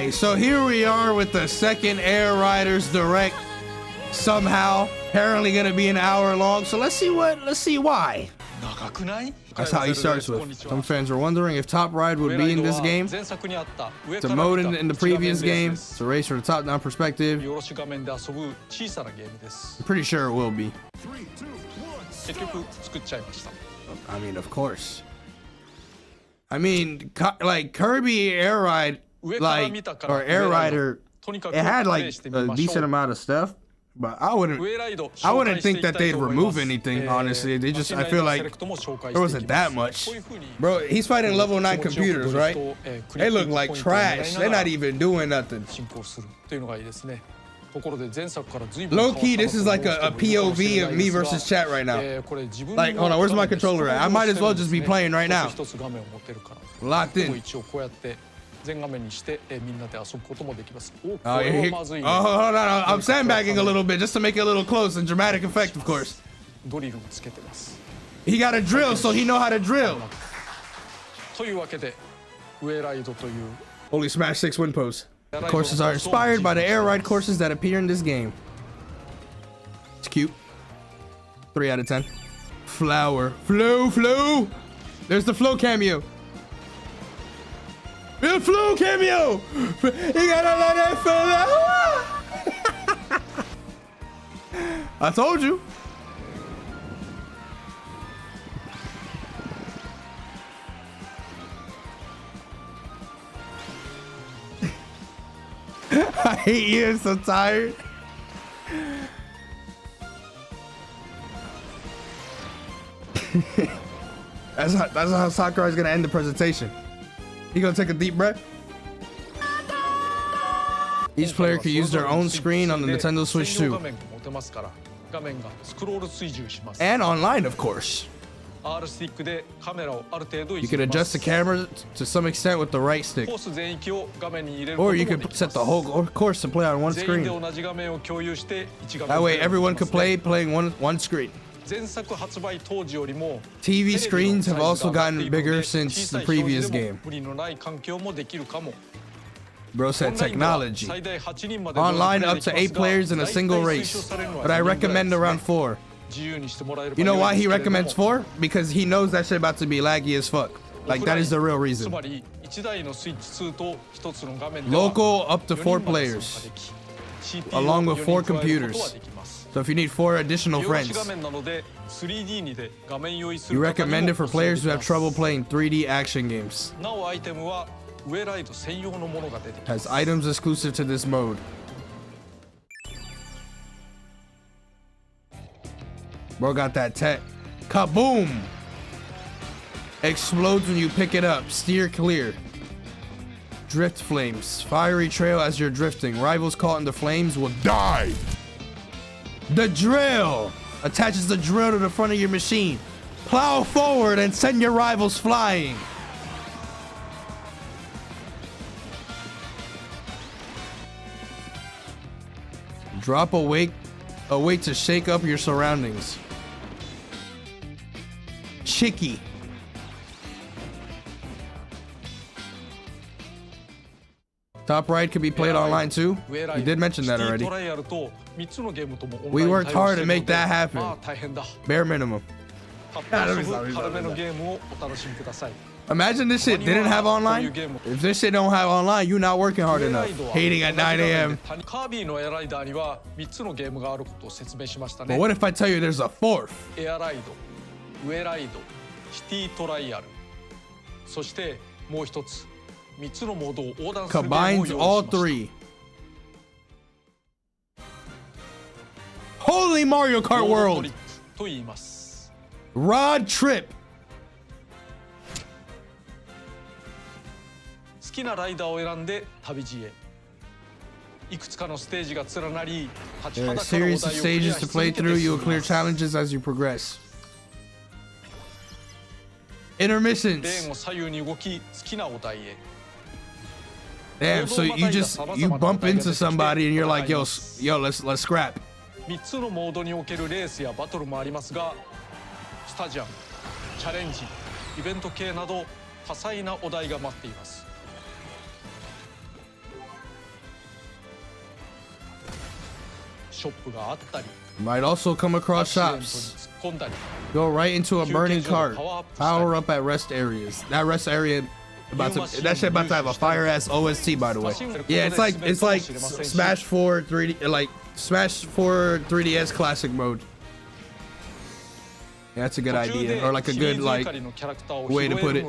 right, so here we are with the second Air Riders Direct. Somehow, apparently gonna be an hour long. So let's see why. That's how he starts with. Some fans were wondering if Top Ride would be in this game. It's a mode in the previous game. It's a race from a top-down perspective. I'm pretty sure it will be. I mean, of course. I mean, like Kirby Air Ride, or Air Rider, it had like a decent amount of stuff, but I wouldn't think that they'd remove anything. Honestly, I feel like there wasn't that much. Bro, he's fighting level 9 computers, right? They look like trash. They're not even doing nothing. Low key, this is like a POV of me versus chat right now. Like, hold on, where's my controller at? I might as well just be playing right now. Locked in. Oh, hold on, I'm sandbagging a little bit just to make it a little close and dramatic effect, of course. He got a drill, so he know how to drill. Holy Smash 6 win pose. The courses are inspired by the air ride courses that appear in this game. It's cute. 3 out of 10. Flower. Flow. There's the flow cameo. The flow cameo. You gotta let it flow. I told you. I hate you, I'm so tired. That's how Sakurai is gonna end the presentation. You gonna take a deep breath? Each player can use their own screen on the Nintendo Switch too. And online, of course. You can adjust the camera to some extent with the right stick. Or you can set the whole course to play on one screen. That way everyone could play playing one screen. TV screens have also gotten bigger since the previous game. Bro said technology. Online up to 8 players in a single race, but I recommend around 4. You know why he recommends 4? Because he knows that shit about to be laggy as fuck. Like, that is the real reason. Local up to 4 players, along with 4 computers. So if you need 4 additional friends. You recommend it for players who have trouble playing 3D action games. Has items exclusive to this mode. Bro got that tech. Kaboom! Explodes when you pick it up. Steer clear. Drift flames. Fiery trail as you're drifting. Rivals caught in the flames will die. The drill attaches the drill to the front of your machine. Plow forward and send your rivals flying. Drop a way to shake up your surroundings. Chicky. Top Ride can be played online too. You did mention that already. We worked hard to make that happen. Bare minimum. Imagine this shit didn't have online. If this shit don't have online, you're not working hard enough. Hating at 9 a.m. But what if I tell you there's a 4th? Combines all 3. Holy Mario Kart World! Rod Trip! There are a series of stages to play through. You will clear challenges as you progress. Intermissions. Damn, so you bump into somebody and you're like, yo, let's scrap. 3つのモードにおけるレースやバトルもありますが、スタジアム、チャレンジ、イベント系など多彩なお題が待っています。Might also come across shops. Go right into a burning cart. Power up at rest areas. That rest area that shit about to have a fire ass OST, by the way. Yeah, it's like Smash 4 3D, like Smash 4 3DS classic mode. Yeah, that's a good idea, or like a good like way to put it.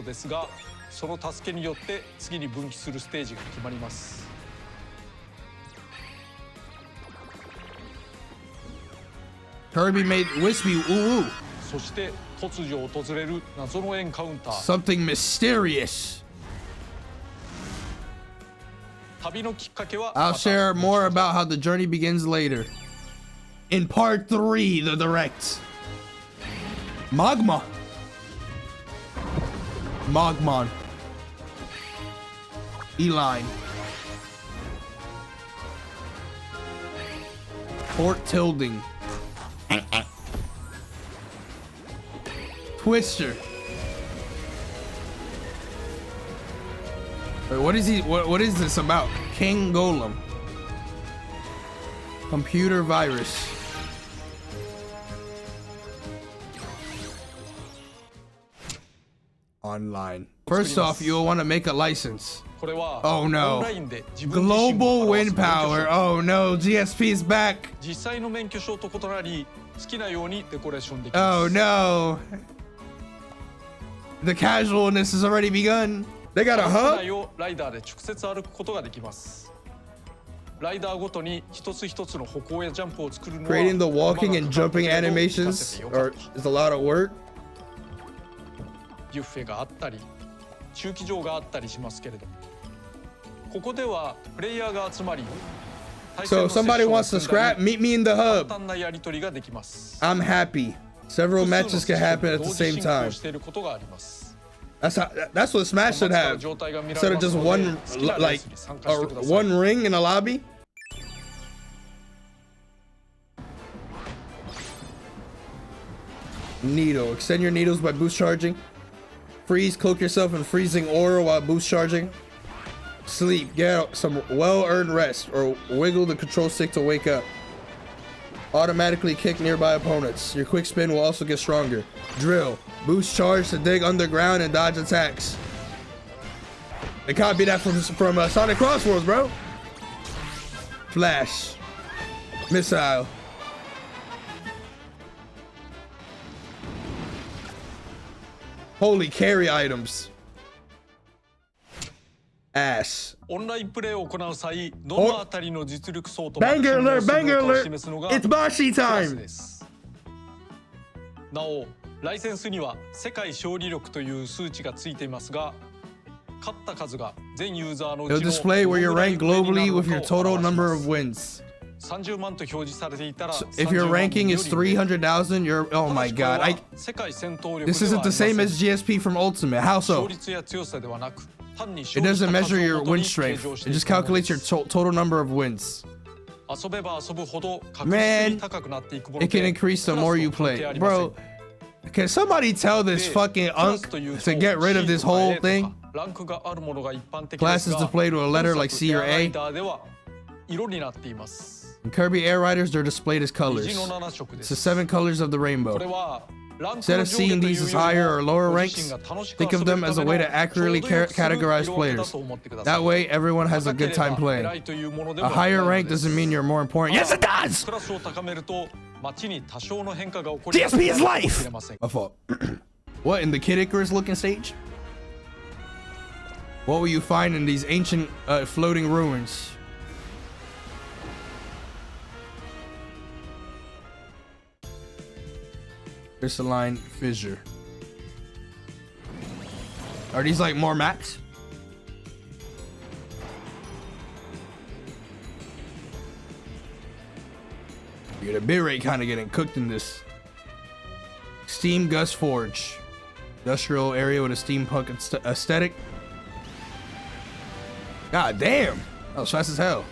Kirby made Wispy ooh. Something mysterious. I'll share more about how the journey begins later. In part 3, the direct. Magmon. Eline. Port Tilding. Twister. Wait, what is he? What is this about? King Golem. Computer virus. Online. First off, you'll want to make a license. Oh no. Global wind power. Oh no. GSP is back. Oh no. The casualness has already begun. They got a hub? Creating the walking and jumping animations is a lot of work. So if somebody wants to scrap, meet me in the hub. I'm happy. Several matches can happen at the same time. That's what Smash should have. Instead of just one, like, one ring in a lobby. Needle. Extend your needles by boost charging. Freeze. Cloak yourself in freezing aura while boost charging. Sleep. Get some well-earned rest, or wiggle the control stick to wake up. Automatically kick nearby opponents. Your quick spin will also get stronger. Drill. Boost charge to dig underground and dodge attacks. They can't be that from Sonic Crossworlds, bro. Flash. Missile. Holy carry items. Ass. Banger alert, banger alert. It's Bashi time. It'll display where you're ranked globally with your total number of wins. So if your ranking is 300,000, you're, oh my god, this isn't the same as GSP from Ultimate. How so? It doesn't measure your win strength. It just calculates your total number of wins. Man, it can increase the more you play. Bro, can somebody tell this fucking unk to get rid of this whole thing? Class is displayed with a letter like C or A. In Kirby Air Riders, they're displayed as colors. It's the 7 colors of the rainbow. Instead of seeing these as higher or lower ranks, think of them as a way to accurately categorize players. That way, everyone has a good time playing. A higher rank doesn't mean you're more important. Yes, it does! GSP is life! My fault. What, in the Kid Icarus looking stage? What will you find in these ancient floating ruins? Crystalline fissure. Are these like more maps? Yeah, the bit rate kind of getting cooked in this. Steam Gust Forge. Industrial area with a steampunk aesthetic. God damn. That was fast as hell.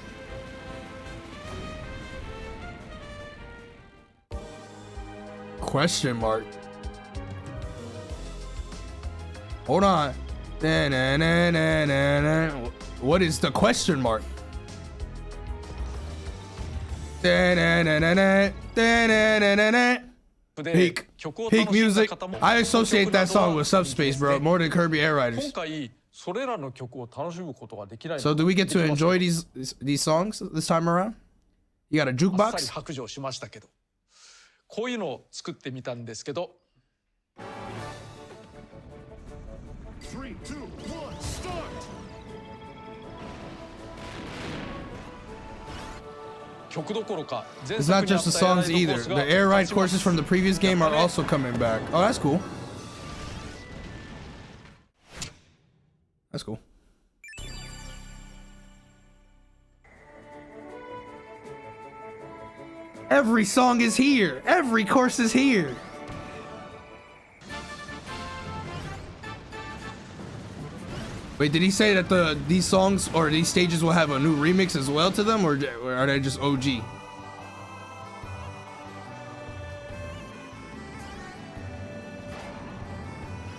Question mark. Hold on. What is the question mark? Peak music. I associate that song with Subspace, bro, more than Kirby Air Riders. So do we get to enjoy these songs this time around? You got a jukebox? こういうのを作ってみたんですけど。3、2、1、start! 曲どころか、 It's not just the songs either. The air ride courses from the previous game are also coming back. Oh, that's cool. That's cool. Every song is here. Every course is here. Wait, did he say that these songs or these stages will have a new remix as well to them, or are they just OG?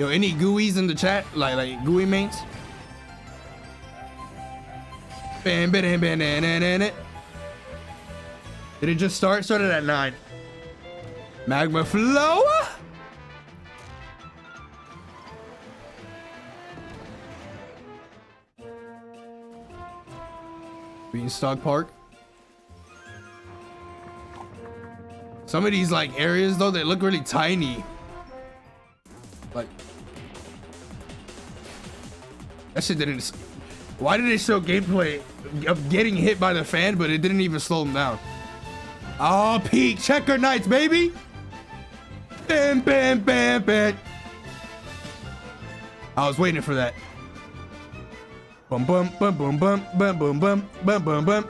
Yo, any GUIs in the chat? Like GUI mains? Bam, bam, bam, bam, bam, bam. Did it just start? Started at 9. Magma Flow? Beanstalk Park. Some of these like areas though, they look really tiny. Like that shit didn't. Why did it show gameplay of getting hit by the fan, but it didn't even slow them down? Oh, peak checker nights, baby. Bam, bam, bam, bam. I was waiting for that. Bum, bum, bum, bum, bum, bum, bum, bum, bum, bum, bum.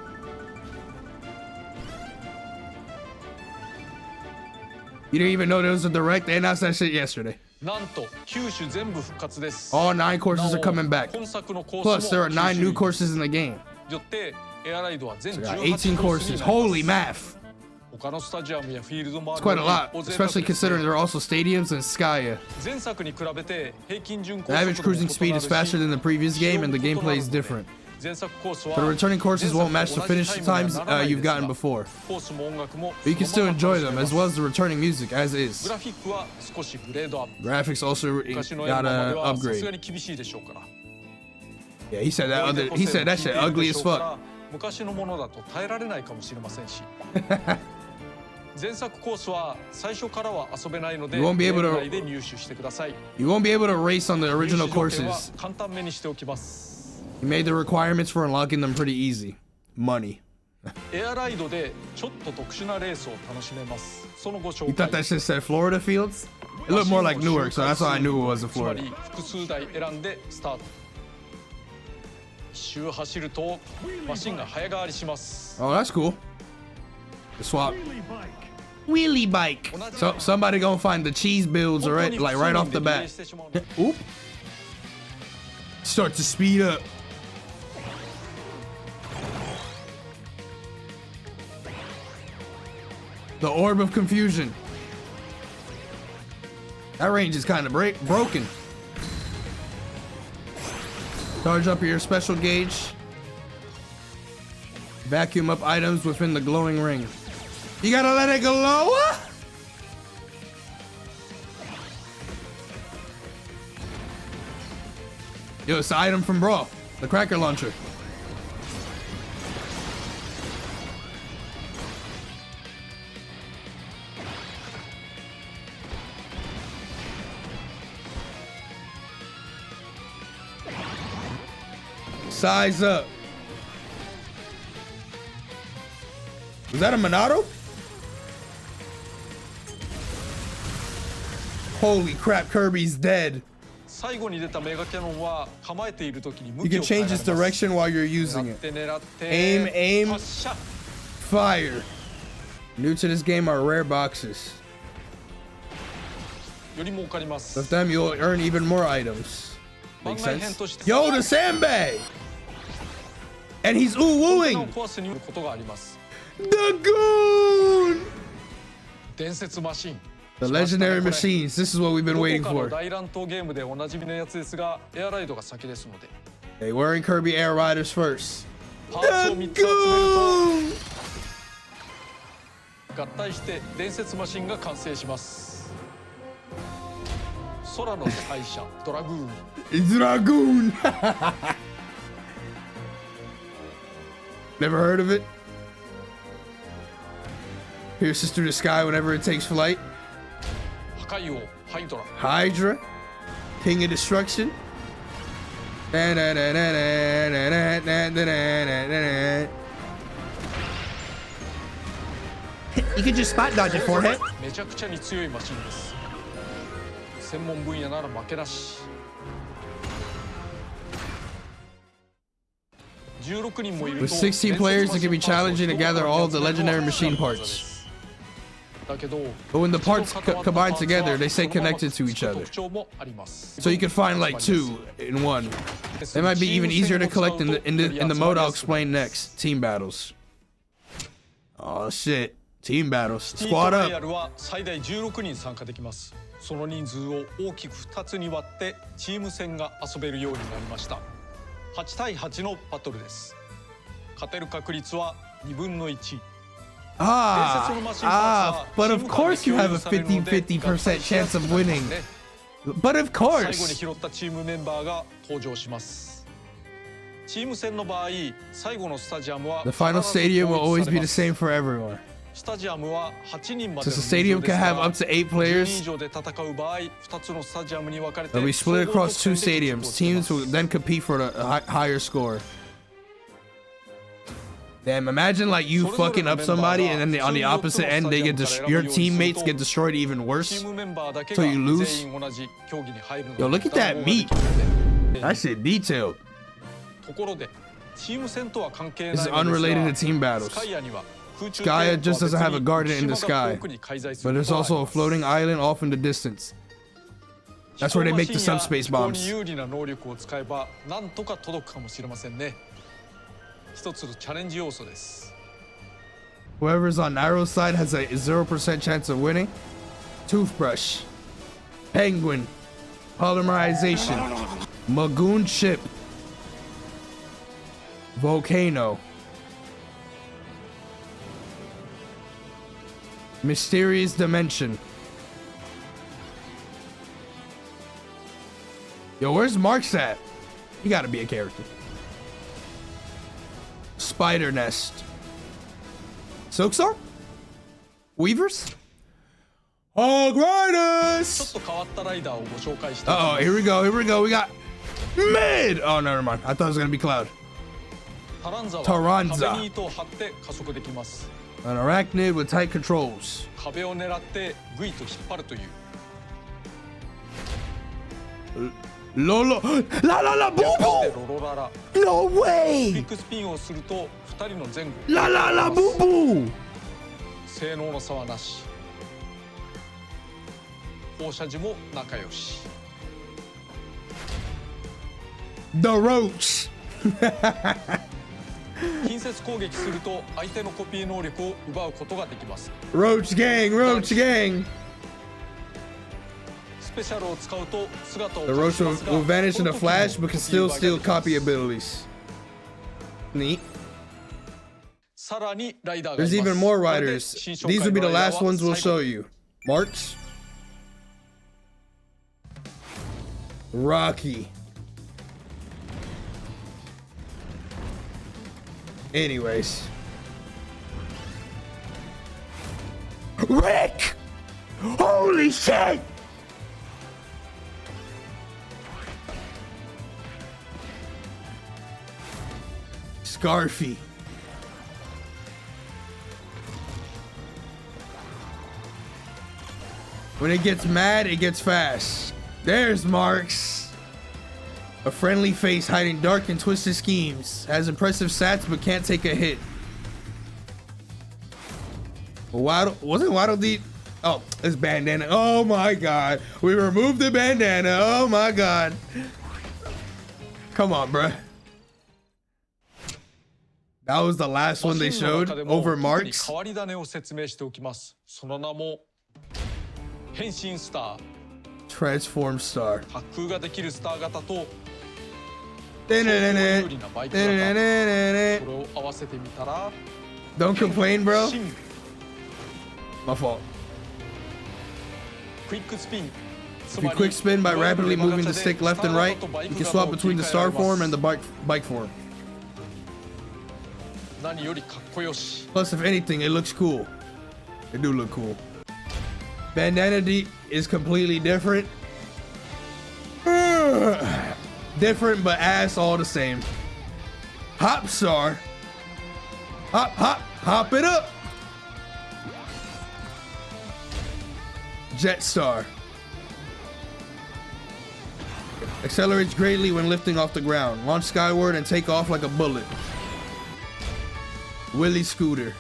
You didn't even know there was a direct. They announced that shit yesterday. All 9 courses are coming back. Plus, there are 9 new courses in the game. So got 18 courses. Holy math. It's quite a lot, especially considering there are also stadiums and Skya. The average cruising speed is faster than the previous game, and the gameplay is different. But the returning courses won't match the finish times you've gotten before. But you can still enjoy them, as well as the returning music, as is. Graphics also got an upgrade. Yeah, he said that shit ugly as fuck. You won't be able to race on the original courses. He made the requirements for unlocking them pretty easy. Money. You thought that shit said Florida Fields? It looked more like Newark, so that's why I knew it was in Florida. Oh, that's cool. The swap. Wheelie bike. So somebody gonna find the cheese builds already, like right off the bat. Oop. Start to speed up. The Orb of Confusion. That range is kind of broken. Charge up your special gauge. Vacuum up items within the glowing ring. You gotta let it glow? Yo, it's the item from Brawl. The cracker launcher. Size up. Was that a Monado? Holy crap, Kirby's dead. You can change its direction while you're using it. Aim, fire. New to this game are rare boxes. With them, you'll earn even more items. Makes sense? Yo, the sandbag! And he's ooh-wooing! The goon! The legendary machines. This is what we've been waiting for. Hey, we're in Kirby Air Riders first. The goon! 合体して伝説マシンが完成します。空の支配者ドラグーン。Dragoon. Never heard of it? Pierces through the sky whenever it takes flight. 破壊王ハイドラ。Hydra. King of Destruction. You can just spot dodge it, forehead. めちゃくちゃに強いマシンです。専門分野なら負けなし。16人もいると With 16 players, it can be challenging to gather all of the legendary machine parts. だけど But when the parts combine together, they stay connected to each other. So you can find like 2 in 1. They might be even easier to collect in the mode I'll explain next. Team battles. Oh shit. Team battles. Squad up. は最大16人参加できます。その人数を大きく2つに割ってチーム戦が遊べるようになりました。8対8のバトルです。勝てる確率は2分の1。But of course you have a 50% chance of winning. But of 最後に course. 拾ったチームメンバーが登場します。チーム戦の場合、最後のスタジアムは The final stadium will always be the same for everyone. スタジアムは8人まで Since the stadium can have up to 8 10人以 players, 上で戦う場合、2つのスタジアムに分かれて they'll be split across 2 stadiums. 総合得点で Teams will then compete for the higher score. Damn, imagine like you fucking up somebody and then on the opposite end they get your teammates get destroyed even チ worse. ームメンバーだけ So が you 全 lose? 員同じ競技に入るの Yo, look at that meat. That shit detailed. ところでチーム戦とは関係ない This is のですが unrelated to team ス battles. カイアには空中 Gaia 帝 just 国 doesn't は have a 別に garden in the 島が sky, 遠くに開催す but る there's ことが also あ a ります floating island off in the distance. That's where they make the 飛行マ subspace シンや飛行に bombs. 有利な能力を使えばなんとか届くかもしれませんね。一つのチャレンジ要素です。 Whoever's on Nairo's side has a 0% chance of winning. Toothbrush. Penguin. Polymerization. Magoon ship. Volcano. Mysterious dimension. Yo, where's Marks at? He gotta be a character. Spider nest. Silkstar? Weavers? Hog ちょっ Riders! と変わったライダーをご紹介して Uh oh, here we go, here we go. We got Mid! Oh, never mind. I thought it was gonna be Cloud. タランザは Taranza 壁に糸を張って加速できます。 An arachnid with tight controls. 壁を狙ってグイと引っ張るという Lolo. La la la boo 略して boo! ロロララ No ビッ way! グスピンをすると2人の前後 La la la boo boo! 性能の差はなし放射時も仲良し The Roach. 近接攻撃すると相手のコピー能力を奪うことができます Roach gang, Roach gang. スペシャルを使うと姿を The 隠 Roach しますが will vanish in a この時も flash but can still コピー steal 奪いができ copy ます abilities. Neat. さらにライダーがい There's ます even more これで riders. 新紹 These 介 will be の the ライダー last は ones we'll 最後 show you. Marks. Rocky. Anyways. Rick! Holy shit! Scarfy. When it gets mad, it gets fast. There's Marks. A friendly face hiding dark and twisted schemes. Has impressive stats but can't take a hit. Wasn't Waddle the... Oh, it's bandana. Oh my god. We removed the bandana. Oh my god. Come on, bruh. That was the last one they showed over Marks. 変わり種を説明しておきます。その名も変身スター。 Transform star. 滑空ができるスター型と Don't 有利なバイク型。これを合わせてみたら complain, bro. 新 My fault. Quick spin. If you quick spin by rapidly moving the stick left and right, you can swap between the star form and the bike form. Plus, if anything, it looks cool. It do look cool. Bandana D is completely different. Different, but ass all the same. Hop star. Hop, hop, hop it up. Jet star. Accelerates greatly when lifting off the ground. Launch skyward and take off like a bullet. Willy scooter.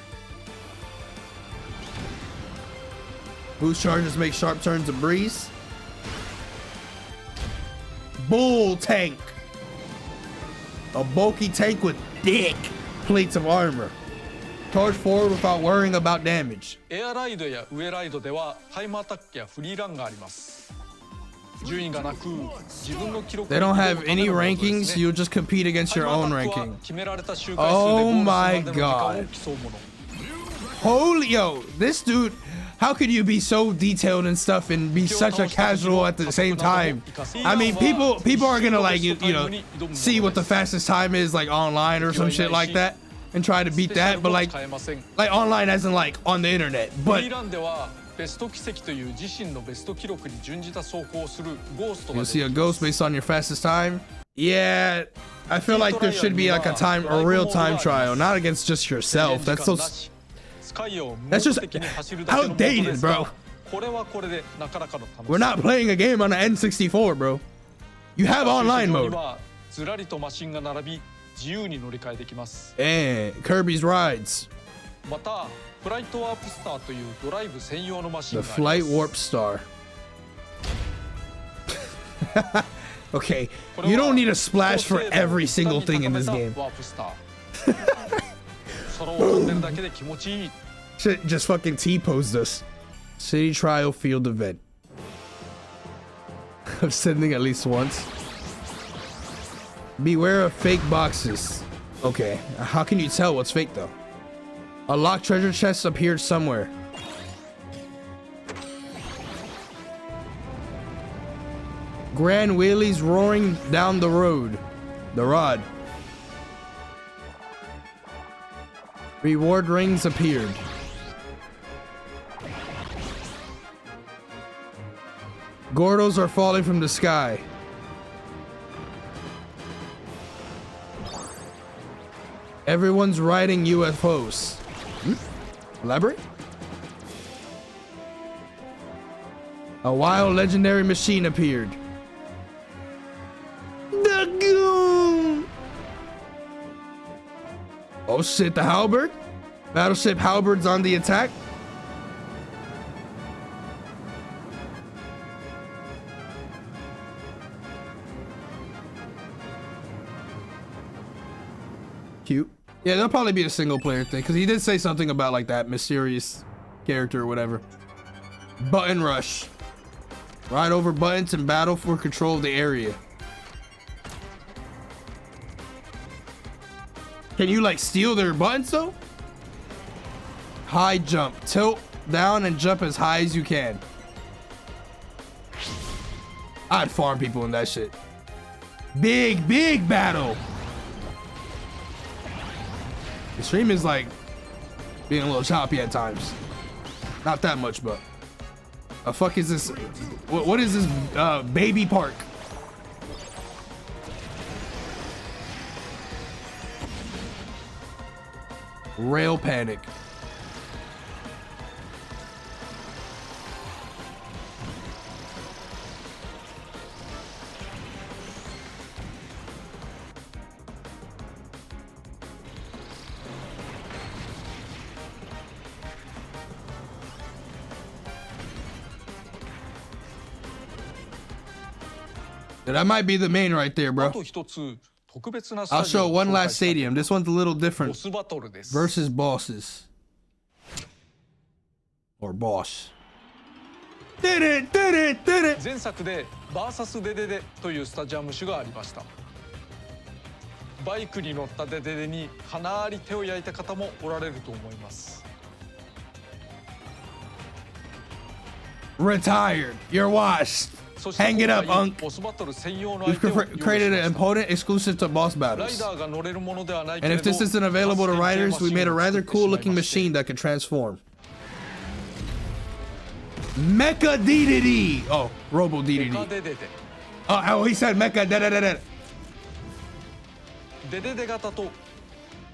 Boost charges make sharp turns a breeze. Bull tank. A bulky tank with thick plates of armor. Charge forward without worrying about damage. They don't have any rankings, you just compete against your own ranking. Oh my god. Holy, yo, this dude, how could you be so detailed and stuff and be such a casual at the same time? I mean, people are gonna like, you know, see what the fastest time is like online or some shit like that and try to beat that, but like online as in like on the internet. But you'll see a ghost based on your fastest time. Yeah, I feel like there should be like a real time trial, not against just yourself. That's just outdated, bro. We're not playing a game on an N64, bro. You have online mode. And Kirby's rides. The Flight Warp Star. Okay, you don't need a splash for every single thing in this game. Shit, just fucking T-posed us. City Trial Field Event. I'm sending at least once. Beware of fake boxes. Okay, how can you tell what's fake though? A locked treasure chest appeared somewhere. Grand wheelies roaring down the road. The rod. Reward rings appeared. Gordos are falling from the sky. Everyone's riding UFOs. Elaborate? A wild legendary machine appeared. The goon! Oh shit, the halberd? Battleship halberd's on the attack. Cute. Yeah, there'll probably be a single player thing because he did say something about like that mysterious character or whatever. Button rush. Ride over buttons and battle for control of the area. Can you like steal their buttons though? High jump. Tilt down and jump as high as you can. I'd farm people in that shit. Big battle. The stream is like being a little choppy at times. Not that much, but the fuck is this? What is this baby park? Rail panic. That might be the main right there, bro. I'll show one last stadium. This one's a little different. Versus bosses. Or boss. Did it! 前作でバーサスデデデというスタジアム種がありました。バイクに乗ったデデデにかなり手を焼いた方もおられると思います。Retired. You're washed. Hang it up, Unk. We've created an opponent exclusive to boss battles. And if this isn't available to riders, we made a rather cool looking machine that can transform. Mecha DDD. Oh, Robo DDD. Oh, he said Mecha DDD.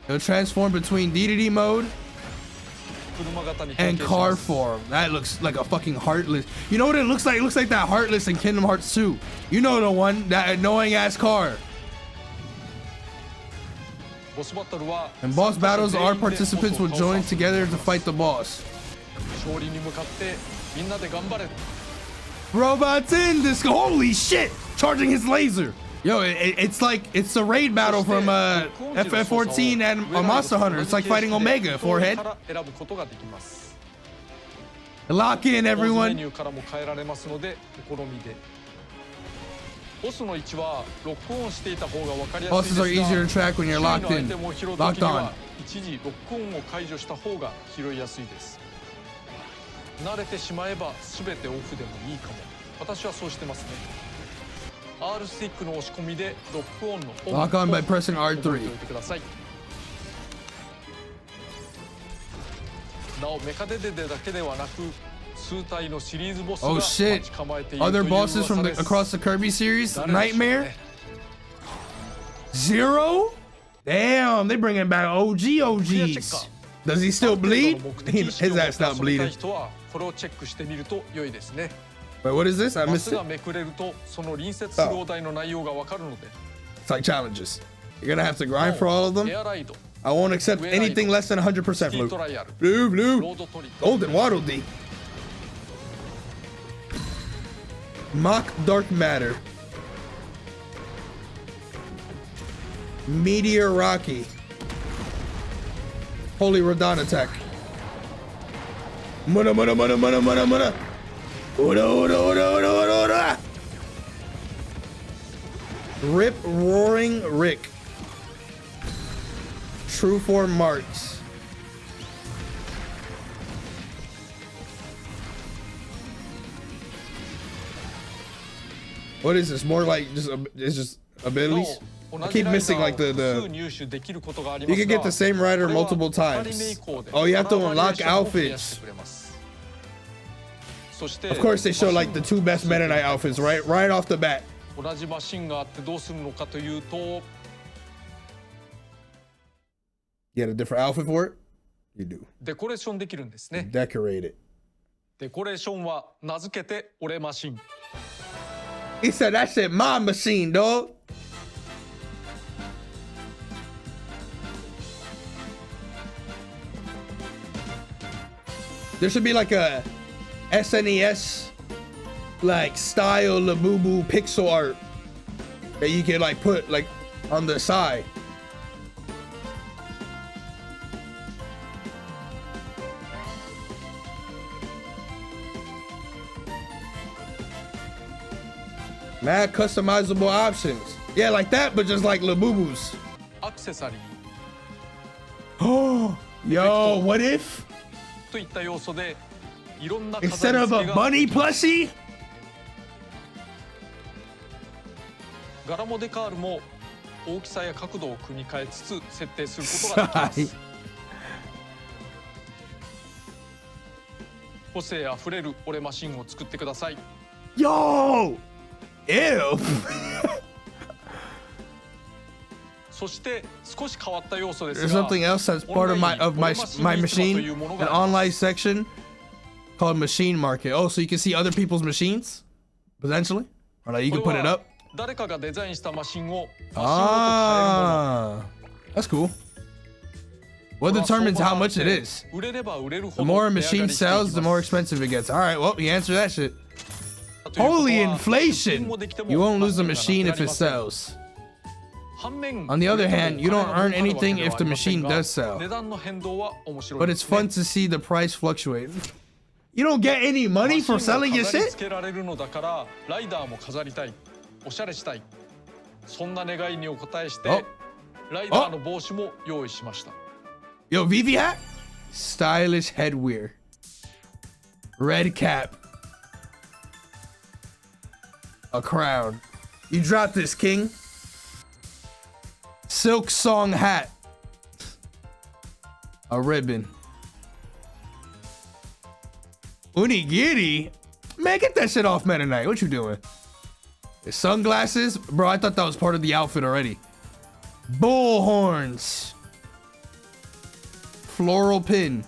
It'll transform between DDD mode and car form. That looks like a fucking Heartless. You know what it looks like? It looks like that Heartless in Kingdom Hearts 2. You know the one, that annoying ass car. In boss battles, our participants will join together to fight the boss. Robots in this. Holy shit! Charging his laser. Yo, it's like it's a raid battle from FF14 and Monster Hunter. It's like fighting Omega, forehead. Lock in, everyone. Bosses are easier to track when you're locked in. Locked on. 慣れてしまえば全てオフでもいいかも。私はそうしてますね。R スティックの押し込みでロックオンのオン。Lock on by pressing R3。なおメカデデデだけではなく、数体のシリーズボスが待ち構えているという噂です。Other bosses from across the Kirby series? Nightmare? Zero? Damn, they bringing back OGs. Does he still bleed? His ass not bleeding. Wait, what is this? I missed it. Oh. It's like challenges. You're gonna have to grind for all of them. I won't accept anything less than 100% blue. Blue. Golden Waddle Dee. Mock Dark Matter. Meteor Rocky. Holy Radon attack. Muna. Ura. Rip Roaring Rick. True Form Marks. What is this? More like it's just abilities? I keep missing like the you can get the same rider multiple times. Oh, you have to unlock outfits. Of course they show like the 2 best Meta Knight outfits right off the bat. Get a different outfit for it? You do. Decorate it. He said that shit my machine, dog. There should be like a SNES like style Labubu pixel art that you can like put like on the side. Mad customizable options. Yeah, like that, but just like Labubus. Accessory. Oh, yo, what if? Instead of a bunny plushie? Yo! Ew! There's something else that's part of my machine, an online section called Machine Market. Oh, so you can see other people's machines, potentially? Or like you can put it up? Ah, that's cool. What determines how much it is? The more a machine sells, the more expensive it gets. All right, well, you answer that shit. Holy inflation! You won't lose a machine if it sells. On the other hand, you don't earn anything if the machine does sell. But it's fun to see the price fluctuate. You don't get any money for selling your shit? Yo, Vivi hat? Stylish headwear. Red cap. A crown. You dropped this, king. Silk song hat. A ribbon. Unigiri? Man, get that shit off Meta Knight. What you doing? The sunglasses? Bro, I thought that was part of the outfit already. Bull horns. Floral pin.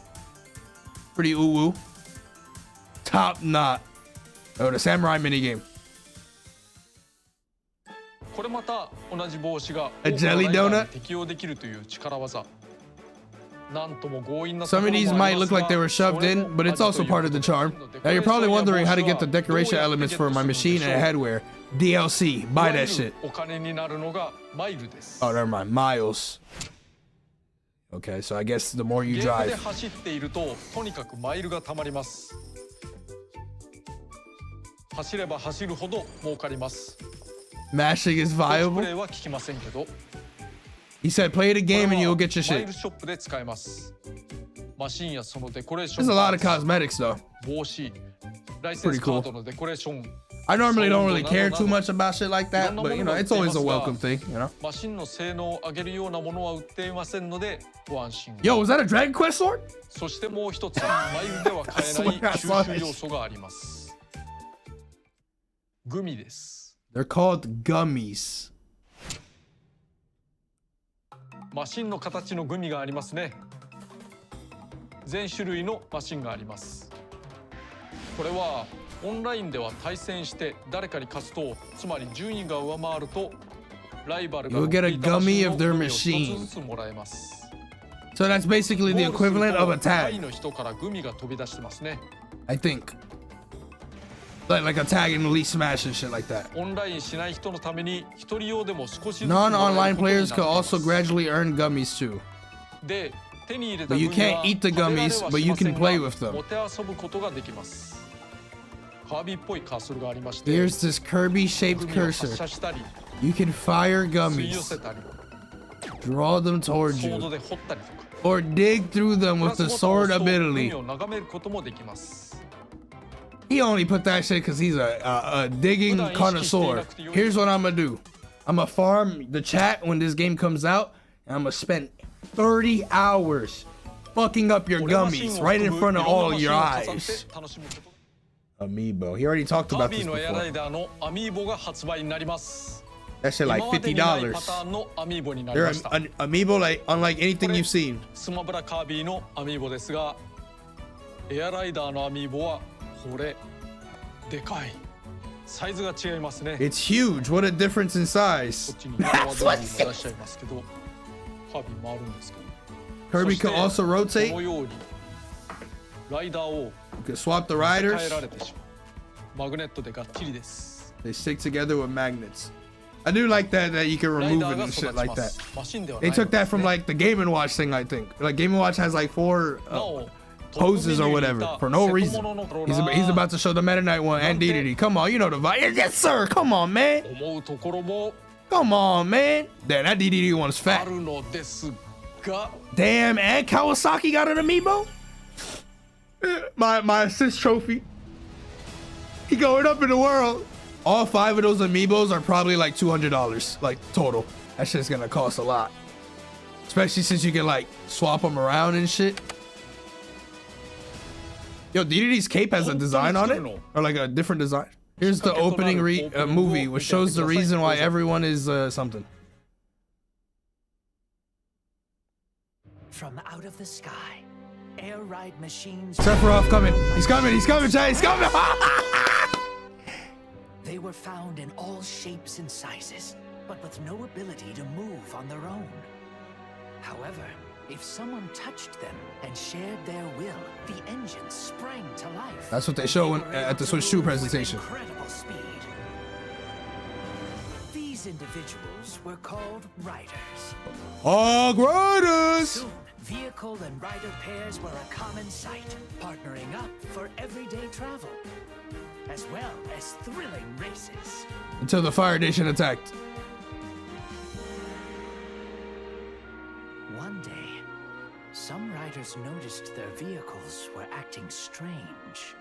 Pretty ooh-woo. Top knot. Oh, the samurai minigame. A jelly donut? Some of these might look like they were shoved in, but it's also part of the charm. Now you're probably wondering how to get the decoration elements for my machine and headwear. DLC. Buy that shit. Oh, never mind. Miles. Okay, so I guess the more you drive. Mashing is viable. He said play the game and you'll get your shit. There's a lot of cosmetics though. Pretty cool. I normally don't really care too much about shit like that, but you know, it's always a welcome thing, you know? Yo, was that a Dragon Quest sword? They're called gummies. マシンの形のグミがありますね。全種類のマシンがあります。これはオンラインでは対戦して誰かに勝つと、つまり順位が上回るとライバルが持っていたマシンのグミを一つずつもらえます。So that's basically the equivalent of a tag. の人からグミが飛び出してますね。I think. Like a tag in Elite Smash and shit like that. Non-online players could also gradually earn gummies too. But you can't eat the gummies, but you can play with them. Here's this Kirby-shaped cursor. You can fire gummies, draw them towards you, or dig through them with the sword ability. He only put that shit because he's a digging connoisseur. Here's what I'm gonna do. I'm gonna farm the chat when this game comes out, and I'm gonna spend 30 hours fucking up your gummies right in front of all your eyes. Amiibo. He already talked about this before. That shit like $50. They're an amiibo like unlike anything you've seen. It's huge. What a difference in size. That's what Kirby can also rotate. You can swap the riders. They stick together with magnets. I do like that you can remove it and shit like that. They took that from like the Game & Watch thing, I think. Like Game & Watch has like 4 poses or whatever for no reason. He's about to show the Meta Knight one and DDD. Come on, you know the vibe. Yes, sir. Come on, man. Come on, man. Damn, that DDD one's fat. Damn, and Kawasaki got an amiibo. My assist trophy. He going up in the world. All 5 of those amiibos are probably like $200, like total. That shit's gonna cost a lot, especially since you can like swap them around and shit. Yo, DDD's cape has a design on it, or like a different design. Here's the opening movie, which shows the reason why everyone is something. From out of the sky, air ride machines. Sephiroth coming. He's coming. He's coming, Jay. He's coming. They were found in all shapes and sizes, but with no ability to move on their own. However, if someone touched them and shared their will, the engines sprang to life. That's what they show at the Switch 2 presentation. Incredible speed. These individuals were called riders. Oh, riders! Soon, vehicle and rider pairs were a common sight, partnering up for everyday travel, as well as thrilling races. Until the Fire Nation attacked. One day, some riders noticed their vehicles were acting strange.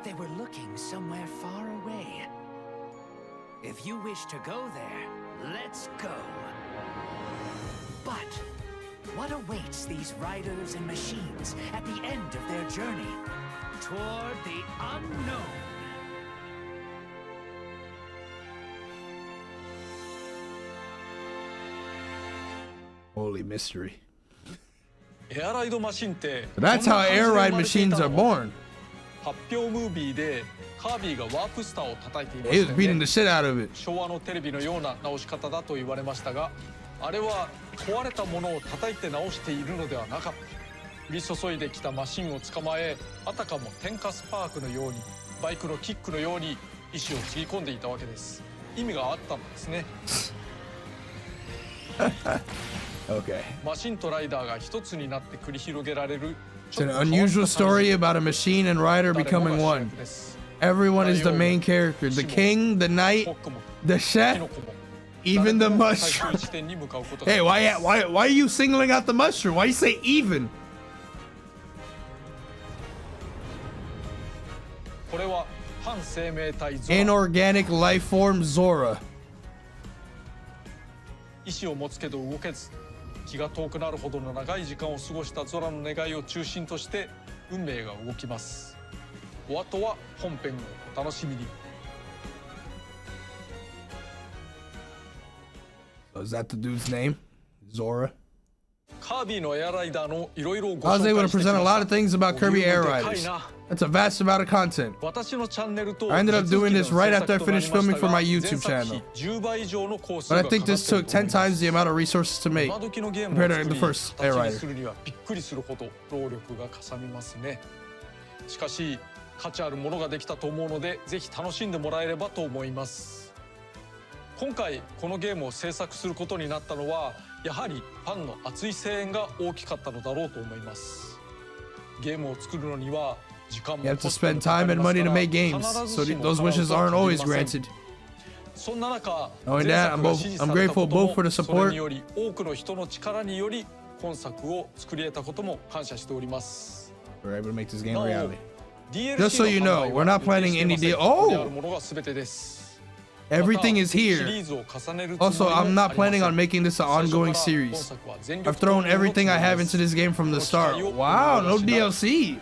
They were looking somewhere far away, If you wish to go there, let's go. But what awaits these riders and machines at the end of their journey toward the unknown? Holy mystery. That's how air ride machines are born. 発表ムービーでカービィがワープスターを叩いていま He し was た beating よね。 the shit out of it. 昭和のテレビのような直し方だと言われましたが、あれは壊れたものを叩いて直しているのではなかった。降り注いできたマシンを捕まえ、あたかも天下スパークのように、バイクのキックのように意志をつぎ込んでいたわけです。意味があったのですね。Okay. マシンとライダーが一つになって繰り広げられる。 It's an unusual story about a machine and rider becoming one. Everyone is the main character. The king, the knight, the chef, even the mushroom. Hey, why are you singling out the mushroom? Why you say even? これは反生命体ゾラ。 Inorganic life form Zora. 意志を持つけど動けず、気が遠くなるほどの長い時間を過ごしたゾラの願いを中心として運命が動きます。お後は本編をお楽しみに。 Is that the dude's name? Zora? カービィのエアライダーのいろいろご I 紹 was able 介 to してき present a ま lot し of things about た。 Kirby Air ボリュームでかい Riders. な。 That's a vast amount of content. 私のチャンネルと I ended up doing this right after I finished filming for my 全 YouTube 作 channel. 費10倍以上のコース But が I かかってい think る this と took 10 思います。 times the amount of resources to make. 今時のゲーム compared を to 作 the り first Air 形 Rider. にするにはびっくりするほど労力がかさみますね。しかし価値あるものができたと思うので、ぜひ楽しんでもらえればと思います。今回このゲームを制作することになったのは、やはりファンの熱い声援が大きかったのだろうと思います。ゲームを作るのには時間も You have to spend time and money to make games, so those wishes aren't always granted. そんな中、 Knowing that, I'm grateful both for the それ support. により多くの人の力により本作を作り得たことも感謝しております。 We're able to make this game なお reality. DLC Just so you know, we're not planning any deal. Oh! Everything is here. Also, I'm not planning on making this an ongoing series. I've thrown everything I have into this game from the start. Wow, no DLC.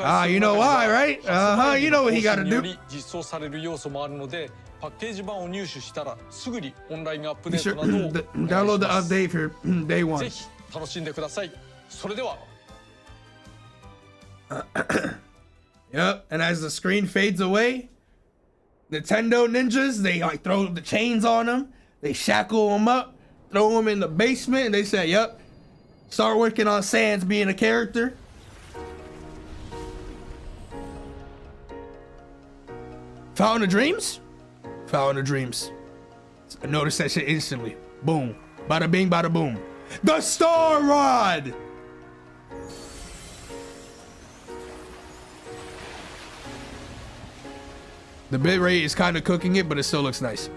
Ah, you know why, right? You know what he gotta do. Be sure download the update for day one. ぜひ楽しんでください。それでは。 Yep, and as the screen fades away, Nintendo ninjas, they like throw the chains on them, they shackle them up, throw them in the basement, and they say, yep, start working on Sans being a character. Fountain of Dreams? Fountain of Dreams. I noticed that shit instantly. Boom. Bada bing, bada boom. The Star Rod! The bitrate is kind of cooking it, but it still looks nice.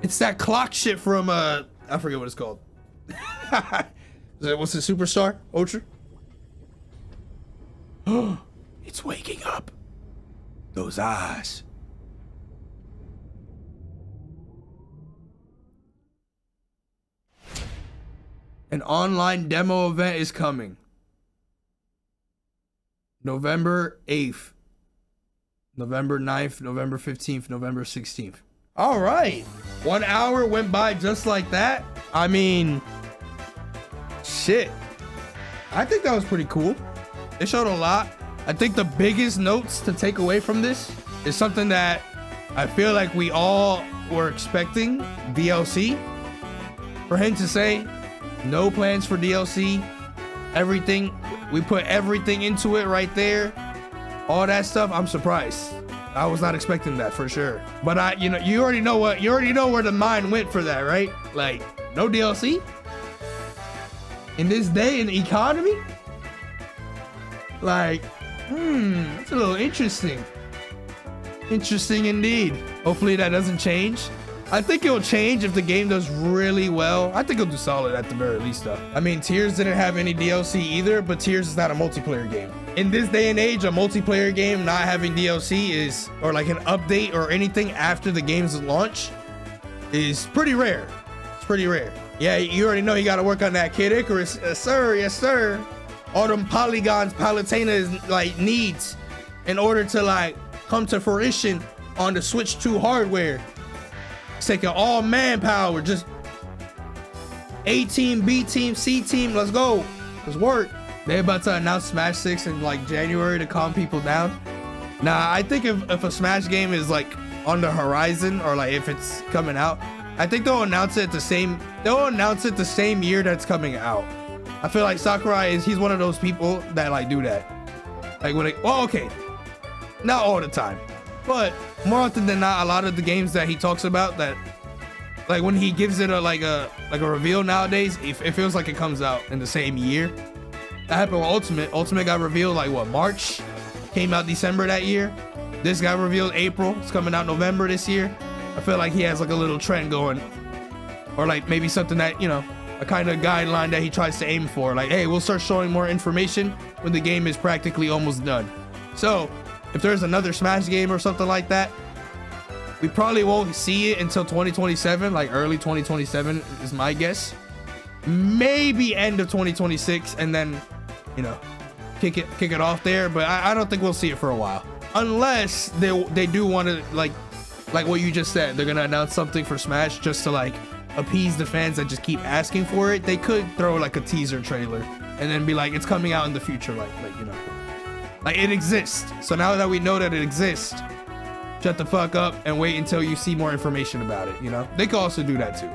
It's that clock shit from, I forget what it's called. What's the Superstar? Ultra? It's waking up. Those eyes. An online demo event is coming. November 8th, November 9th, November 15th, November 16th. All right. 1 hour went by just like that. I mean, shit. I think that was pretty cool. It showed a lot. I think the biggest notes to take away from this is something that I feel like we all were expecting, DLC. For him to say, no plans for DLC, everything, we put everything into it right there. All that stuff, I'm surprised. I was not expecting that for sure. But you already know where the mind went for that, right? Like, no DLC? In this day and economy? Like, it's a little interesting. Interesting indeed. Hopefully that doesn't change. I think it'll change if the game does really well. I think it'll do solid at the very least though. I mean, Tears didn't have any DLC either, but Tears is not a multiplayer game. In this day and age, a multiplayer game not having DLC is, or like an update or anything after the game's launch, is pretty rare. It's pretty rare. Yeah, you already know you gotta work on that Kid Icarus. Yes sir, yes sir. All them polygons Palutena is like needs in order to like come to fruition on the Switch 2 hardware. It's taking all manpower, just A team, B team, C team, let's go. Let's work. They about to announce Smash 6 in like January to calm people down. Nah, I think if a Smash game is like on the horizon, or like if it's coming out, I think they'll announce it the same year that's coming out. I feel like Sakurai he's one of those people that like do that. Like when well, okay, not all the time, but more often than not, a lot of the games that he talks about, that like when he gives it a reveal nowadays, it feels like it comes out in the same year. That happened with Ultimate. Ultimate got revealed like what, March? Came out December that year. This got revealed April. It's coming out November this year. I feel like he has like a little trend going, or like maybe something that, you know, a kind of guideline that he tries to aim for. Like, hey, we'll start showing more information when the game is practically almost done. So if there's another Smash game or something like that, we probably won't see it until 2027, like early 2027 is my guess. Maybe end of 2026, and then, you know, kick it off there. But I don't think we'll see it for a while, unless they do want to like what you just said. They're gonna announce something for Smash just to like appease the fans that just keep asking for it. They could throw like a teaser trailer and then be like, it's coming out in the future, like you know, like it exists. So now that we know that it exists, shut the fuck up and wait until you see more information about it. You know, they could also do that too.